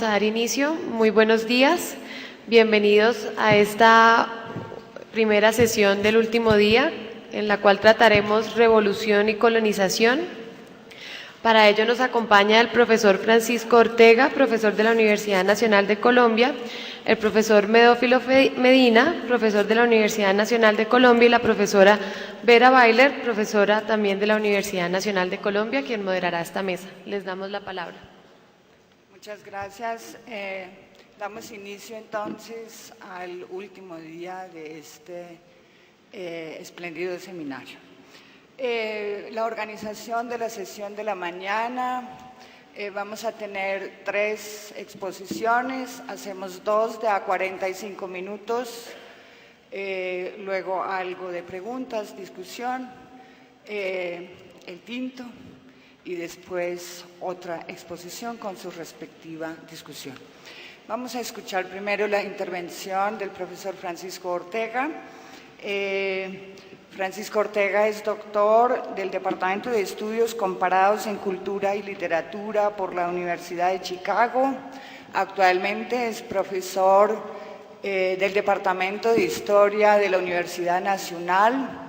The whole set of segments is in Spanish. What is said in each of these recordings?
A dar inicio. Muy buenos días, bienvenidos a esta primera sesión del último día, en la cual trataremos revolución y colonización. Para ello nos acompaña el profesor Francisco Ortega, profesor de la Universidad Nacional de Colombia, el profesor Medófilo Medina, profesor de la Universidad Nacional de Colombia, y la profesora Vera Bailer, profesora también de la Universidad Nacional de Colombia, quien moderará esta mesa. Les damos la palabra. Muchas gracias. Damos inicio entonces al último día de este espléndido seminario. La organización de la sesión de la mañana, vamos a tener 3 exposiciones, hacemos 2 de a 45 minutos, luego algo de preguntas, discusión, el tinto, y después otra exposición con su respectiva discusión. Vamos a escuchar primero la intervención del profesor Francisco Ortega. Francisco Ortega es doctor del Departamento de Estudios Comparados en Cultura y Literatura por la Universidad de Chicago. Actualmente es profesor del Departamento de Historia de la Universidad Nacional.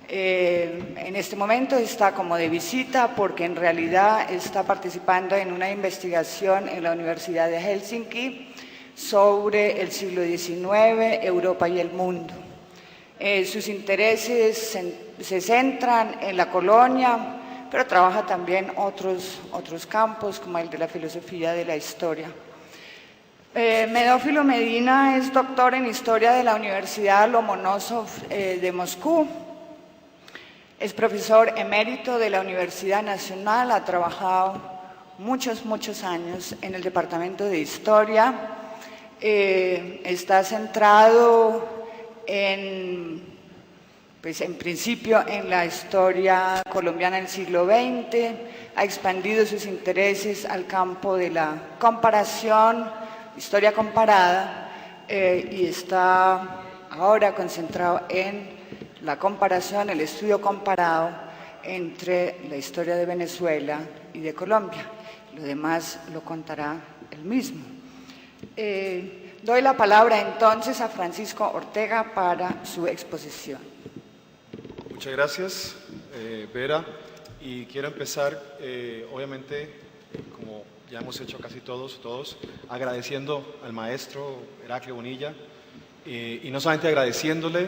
En este momento está como de visita porque en realidad está participando en una investigación en la Universidad de Helsinki sobre el siglo XIX, Europa y el mundo. Sus intereses se centran en la colonia, pero trabaja también otros campos como el de la filosofía de la historia. Medófilo Medina es doctor en Historia de la Universidad Lomonosov de Moscú. Es profesor emérito de la Universidad Nacional, ha trabajado muchos años en el Departamento de Historia, está centrado en principio en la historia colombiana del siglo XX, ha expandido sus intereses al campo de la comparación, historia comparada, y está ahora concentrado en la comparación, el estudio comparado entre la historia de Venezuela y de Colombia. Lo demás lo contará él mismo. Doy la palabra entonces a Francisco Ortega para su exposición. Muchas gracias, Vera. Y quiero empezar, obviamente, como ya hemos hecho casi todos, agradeciendo al maestro Heraclio Bonilla, y no solamente agradeciéndole,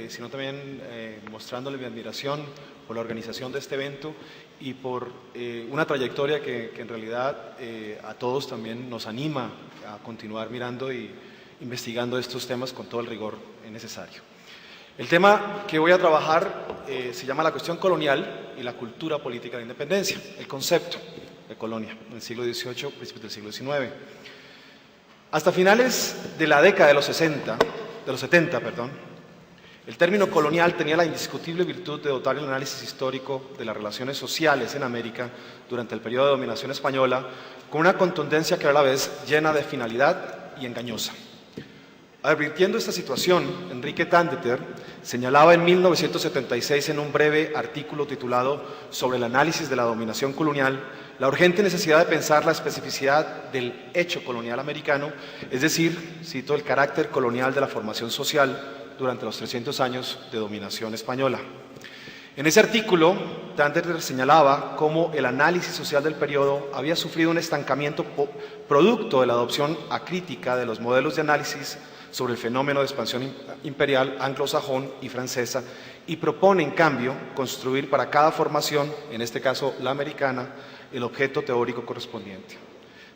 sino también mostrándole mi admiración por la organización de este evento y por una trayectoria que en realidad a todos también nos anima a continuar mirando y investigando estos temas con todo el rigor necesario. El tema que voy a trabajar se llama la cuestión colonial y la cultura política de la independencia, el concepto de colonia en el siglo XVIII, principios del siglo XIX. Hasta finales de la década de los 70, el término colonial tenía la indiscutible virtud de dotar el análisis histórico de las relaciones sociales en América durante el periodo de dominación española con una contundencia que era a la vez llena de finalidad y engañosa. Advirtiendo esta situación, Enrique Tandeter señalaba en 1976 en un breve artículo titulado Sobre el análisis de la dominación colonial la urgente necesidad de pensar la especificidad del hecho colonial americano, es decir, cito, el carácter colonial de la formación social durante los 300 años de dominación española. En ese artículo, Tandeter señalaba cómo el análisis social del periodo había sufrido un estancamiento producto de la adopción acrítica de los modelos de análisis sobre el fenómeno de expansión imperial anglosajón y francesa, y propone, en cambio, construir para cada formación, en este caso la americana, el objeto teórico correspondiente.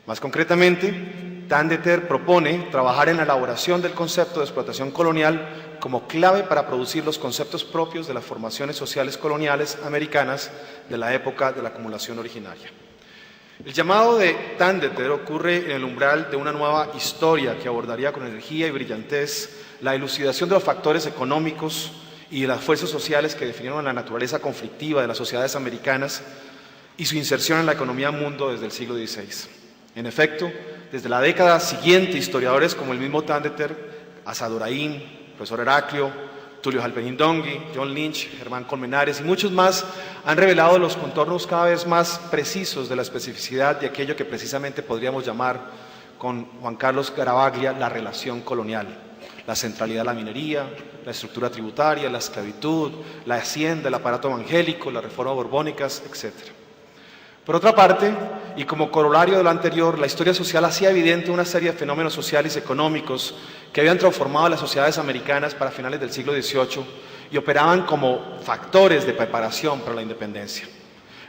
Más concretamente, Tandeter propone trabajar en la elaboración del concepto de explotación colonial como clave para producir los conceptos propios de las formaciones sociales coloniales americanas de la época de la acumulación originaria. El llamado de Tandeter ocurre en el umbral de una nueva historia que abordaría con energía y brillantez la elucidación de los factores económicos y de las fuerzas sociales que definieron la naturaleza conflictiva de las sociedades americanas y su inserción en la economía mundo desde el siglo XVI. En efecto, desde la década siguiente, historiadores como el mismo Tandeter, Asadurain, profesor Heraclio, Tulio Jalpeñindongui, John Lynch, Germán Colmenares y muchos más han revelado los contornos cada vez más precisos de la especificidad de aquello que precisamente podríamos llamar con Juan Carlos Garavaglia la relación colonial, la centralidad de la minería, la estructura tributaria, la esclavitud, la hacienda, el aparato evangélico, las reformas borbónicas, etc. Por otra parte, y como corolario de lo anterior, la historia social hacía evidente una serie de fenómenos sociales y económicos que habían transformado las sociedades americanas para finales del siglo XVIII y operaban como factores de preparación para la independencia.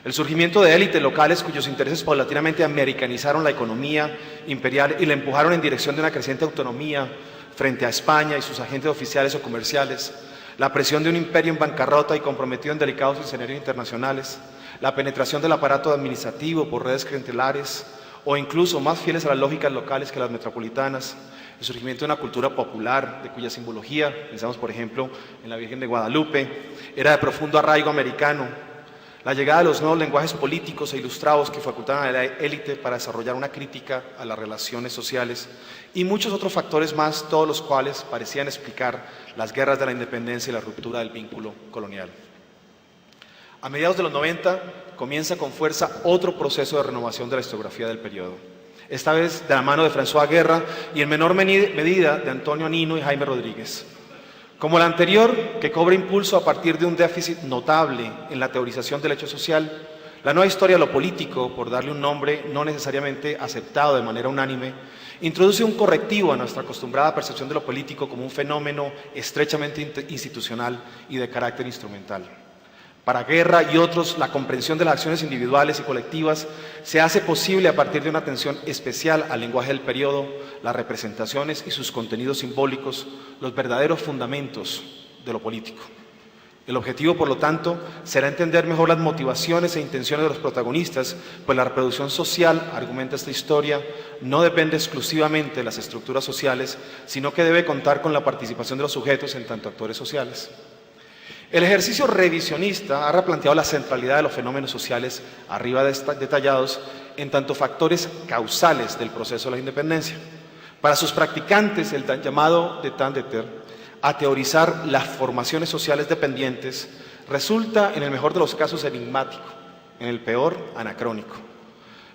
El surgimiento de élites locales cuyos intereses paulatinamente americanizaron la economía imperial y la empujaron en dirección de una creciente autonomía frente a España y sus agentes oficiales o comerciales, la presión de un imperio en bancarrota y comprometido en delicados escenarios internacionales, la penetración del aparato administrativo por redes clientelares o incluso más fieles a las lógicas locales que las metropolitanas, el surgimiento de una cultura popular de cuya simbología, pensamos por ejemplo en la Virgen de Guadalupe, era de profundo arraigo americano, la llegada de los nuevos lenguajes políticos e ilustrados que facultaban a la élite para desarrollar una crítica a las relaciones sociales y muchos otros factores más, todos los cuales parecían explicar las guerras de la independencia y la ruptura del vínculo colonial. A mediados de los 90 comienza con fuerza otro proceso de renovación de la historiografía del periodo, esta vez de la mano de François Guerra y en menor medida de Antonio Nino y Jaime Rodríguez. Como el anterior, que cobra impulso a partir de un déficit notable en la teorización del hecho social, la nueva historia de lo político, por darle un nombre no necesariamente aceptado de manera unánime, introduce un correctivo a nuestra acostumbrada percepción de lo político como un fenómeno estrechamente institucional y de carácter instrumental. Para Guerra y otros, la comprensión de las acciones individuales y colectivas se hace posible a partir de una atención especial al lenguaje del periodo, las representaciones y sus contenidos simbólicos, los verdaderos fundamentos de lo político. El objetivo, por lo tanto, será entender mejor las motivaciones e intenciones de los protagonistas, pues la reproducción social, argumenta esta historia, no depende exclusivamente de las estructuras sociales, sino que debe contar con la participación de los sujetos en tanto actores sociales. El ejercicio revisionista ha replanteado la centralidad de los fenómenos sociales arriba detallados en tanto factores causales del proceso de la independencia. Para sus practicantes, el llamado de Tandeter a teorizar las formaciones sociales dependientes resulta, en el mejor de los casos, enigmático, en el peor, anacrónico.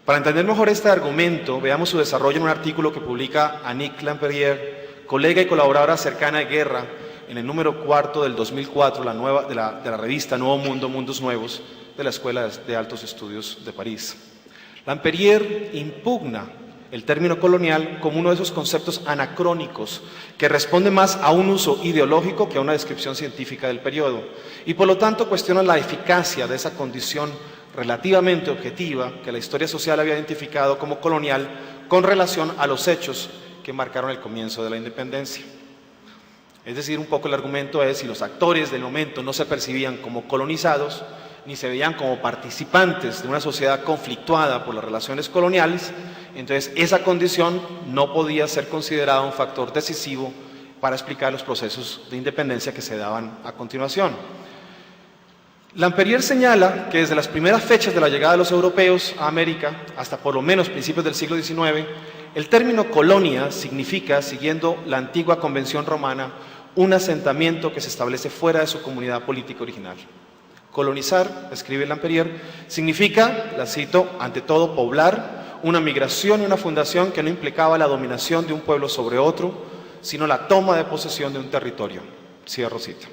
Para entender mejor este argumento, veamos su desarrollo en un artículo que publica Annick Lamperrier, colega y colaboradora cercana de Guerra, en el número 4 del 2004 de la revista Nuevo Mundo, Mundos Nuevos, de la Escuela de Altos Estudios de París. Lamperrier impugna el término colonial como uno de esos conceptos anacrónicos que responde más a un uso ideológico que a una descripción científica del periodo y por lo tanto cuestiona la eficacia de esa condición relativamente objetiva que la historia social había identificado como colonial con relación a los hechos que marcaron el comienzo de la independencia. Es decir, un poco el argumento es, si los actores del momento no se percibían como colonizados, ni se veían como participantes de una sociedad conflictuada por las relaciones coloniales, entonces esa condición no podía ser considerada un factor decisivo para explicar los procesos de independencia que se daban a continuación. Lamperrier señala que desde las primeras fechas de la llegada de los europeos a América, hasta por lo menos principios del siglo XIX, el término colonia significa, siguiendo la antigua convención romana, un asentamiento que se establece fuera de su comunidad política original. Colonizar, escribe Lamperrier, significa, la cito, ante todo poblar, una migración y una fundación que no implicaba la dominación de un pueblo sobre otro, sino la toma de posesión de un territorio. Cierro cita.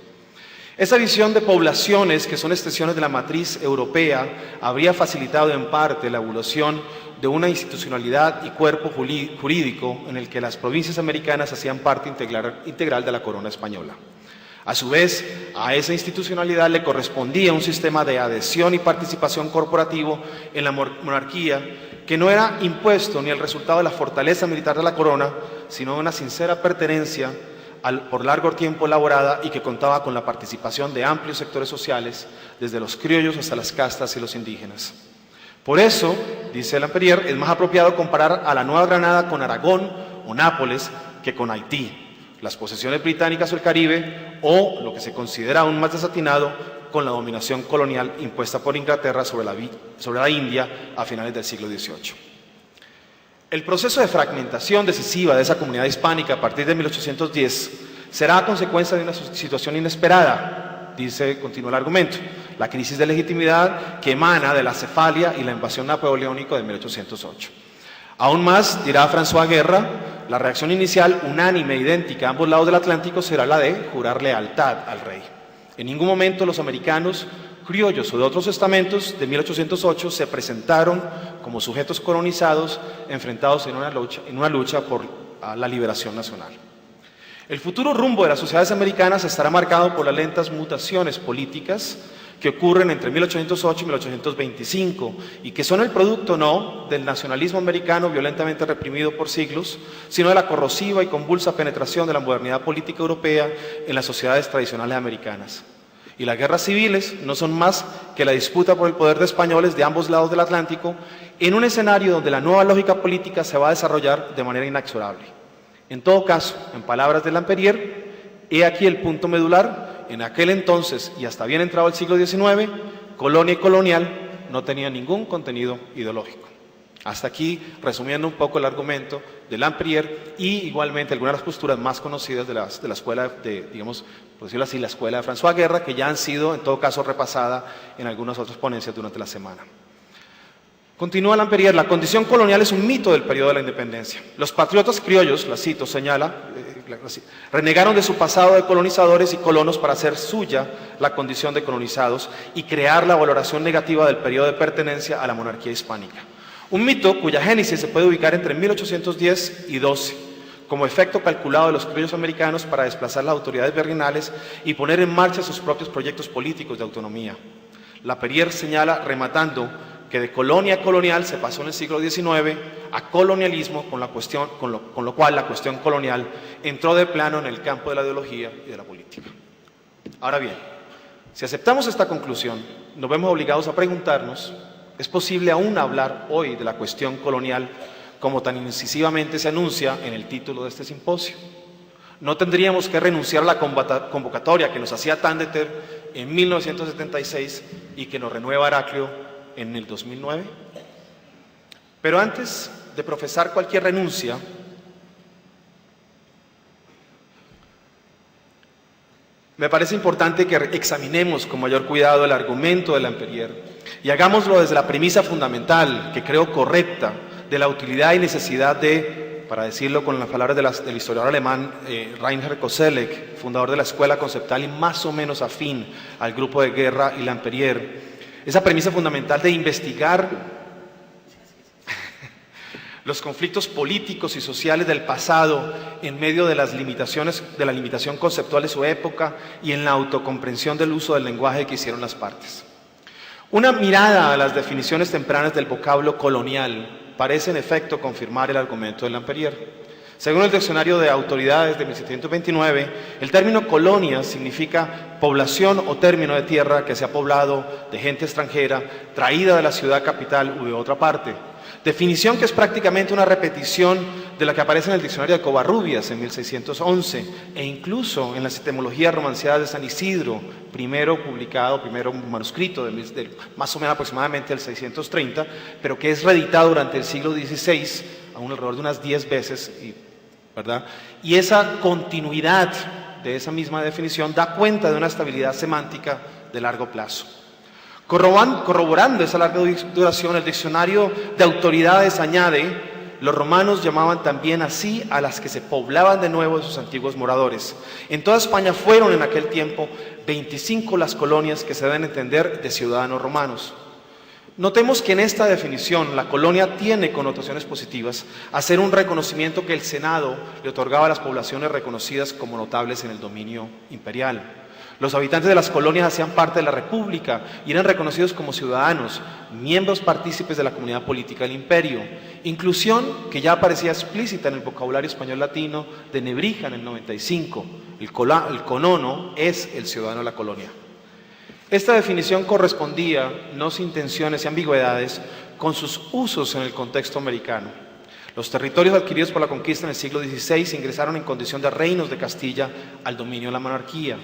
Esa visión de poblaciones, que son extensiones de la matriz europea, habría facilitado en parte la evolución de una institucionalidad y cuerpo jurídico en el que las provincias americanas hacían parte integral de la corona española. A su vez, a esa institucionalidad le correspondía un sistema de adhesión y participación corporativo en la monarquía que no era impuesto ni el resultado de la fortaleza militar de la corona, sino de una sincera pertenencia por largo tiempo elaborada y que contaba con la participación de amplios sectores sociales, desde los criollos hasta las castas y los indígenas. Por eso, dice Lamperrier, es más apropiado comparar a la Nueva Granada con Aragón o Nápoles que con Haití, las posesiones británicas o el Caribe, o, lo que se considera aún más desatinado, con la dominación colonial impuesta por Inglaterra sobre la India a finales del siglo XVIII. El proceso de fragmentación decisiva de esa comunidad hispánica a partir de 1810 será a consecuencia de una situación inesperada, continúa el argumento, la crisis de legitimidad que emana de la cefalia y la invasión napoleónica de 1808. Aún más, dirá François Guerra, la reacción inicial, unánime, idéntica a ambos lados del Atlántico, será la de jurar lealtad al rey. En ningún momento los americanos, criollos o de otros estamentos de 1808 se presentaron como sujetos colonizados enfrentados en una lucha por la liberación nacional. El futuro rumbo de las sociedades americanas estará marcado por las lentas mutaciones políticas que ocurren entre 1808 y 1825 y que son el producto no del nacionalismo americano violentamente reprimido por siglos, sino de la corrosiva y convulsa penetración de la modernidad política europea en las sociedades tradicionales americanas. Y las guerras civiles no son más que la disputa por el poder de españoles de ambos lados del Atlántico en un escenario donde la nueva lógica política se va a desarrollar de manera inexorable. En todo caso, en palabras de Lamperière, he aquí el punto medular. En aquel entonces, y hasta bien entrado el siglo XIX, colonia y colonial no tenían ningún contenido ideológico. Hasta aquí, resumiendo un poco el argumento de Lamperière y igualmente algunas de las posturas más conocidas de la escuela digamos, por decirlo así, la escuela de François Guerra, que ya han sido, en todo caso, repasadas en algunas otras ponencias durante la semana. Continúa Lamperière, la condición colonial es un mito del periodo de la independencia. Los patriotas criollos, la cito, señala, renegaron de su pasado de colonizadores y colonos para hacer suya la condición de colonizados y crear la valoración negativa del periodo de pertenencia a la monarquía hispánica. Un mito cuya génesis se puede ubicar entre 1810 y 12, como efecto calculado de los criollos americanos para desplazar las autoridades virreinales y poner en marcha sus propios proyectos políticos de autonomía. Lamperière señala, rematando, que de colonia colonial se pasó en el siglo XIX a colonialismo, con lo cual la cuestión colonial entró de plano en el campo de la ideología y de la política. Ahora bien, si aceptamos esta conclusión, nos vemos obligados a preguntarnos, ¿es posible aún hablar hoy de la cuestión colonial como tan incisivamente se anuncia en el título de este simposio? ¿No tendríamos que renunciar a la convocatoria que nos hacía Tandeter en 1976 y que nos renueva Heraclio en el 2009? Pero antes de profesar cualquier renuncia, me parece importante que examinemos con mayor cuidado el argumento de Lamperière y hagámoslo desde la premisa fundamental, que creo correcta, de la utilidad y necesidad de, para decirlo con las palabras del historiador alemán Reinhard Koselleck, fundador de la escuela conceptual y más o menos afín al grupo de Guerra y Lamperière, esa premisa fundamental de investigar los conflictos políticos y sociales del pasado en medio de las limitaciones, de la limitación conceptual de su época y en la autocomprensión del uso del lenguaje que hicieron las partes. Una mirada a las definiciones tempranas del vocablo colonial parece en efecto confirmar el argumento de Lamperière. Según el Diccionario de Autoridades de 1729, el término colonia significa población o término de tierra que se ha poblado de gente extranjera, traída de la ciudad capital u de otra parte. Definición que es prácticamente una repetición de la que aparece en el Diccionario de Covarrubias en 1611 e incluso en las etimologías romanceadas de San Isidro, primero manuscrito más o menos aproximadamente del 630, pero que es reeditado durante el siglo XVI, aún alrededor de unas 10 veces, ¿verdad? Y esa continuidad de esa misma definición da cuenta de una estabilidad semántica de largo plazo. Corroborando esa larga duración, el Diccionario de Autoridades añade: los romanos llamaban también así a las que se poblaban de nuevo de sus antiguos moradores. En toda España fueron en aquel tiempo 25 las colonias que se deben entender de ciudadanos romanos. Notemos que en esta definición la colonia tiene connotaciones positivas, hacer un reconocimiento que el Senado le otorgaba a las poblaciones reconocidas como notables en el dominio imperial. Los habitantes de las colonias hacían parte de la República y eran reconocidos como ciudadanos, miembros partícipes de la comunidad política del imperio. Inclusión que ya aparecía explícita en el vocabulario español latino de Nebrija en el 95. El conono es el ciudadano de la colonia. Esta definición correspondía, no sin tensiones y ambigüedades, con sus usos en el contexto americano. Los territorios adquiridos por la conquista en el siglo XVI ingresaron en condición de reinos de Castilla al dominio de la monarquía.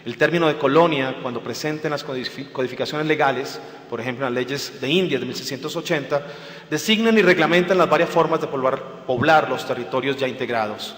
El término de colonia, cuando presente en las codificaciones legales, por ejemplo en las leyes de Indias de 1680, designan y reglamentan las varias formas de poblar los territorios ya integrados.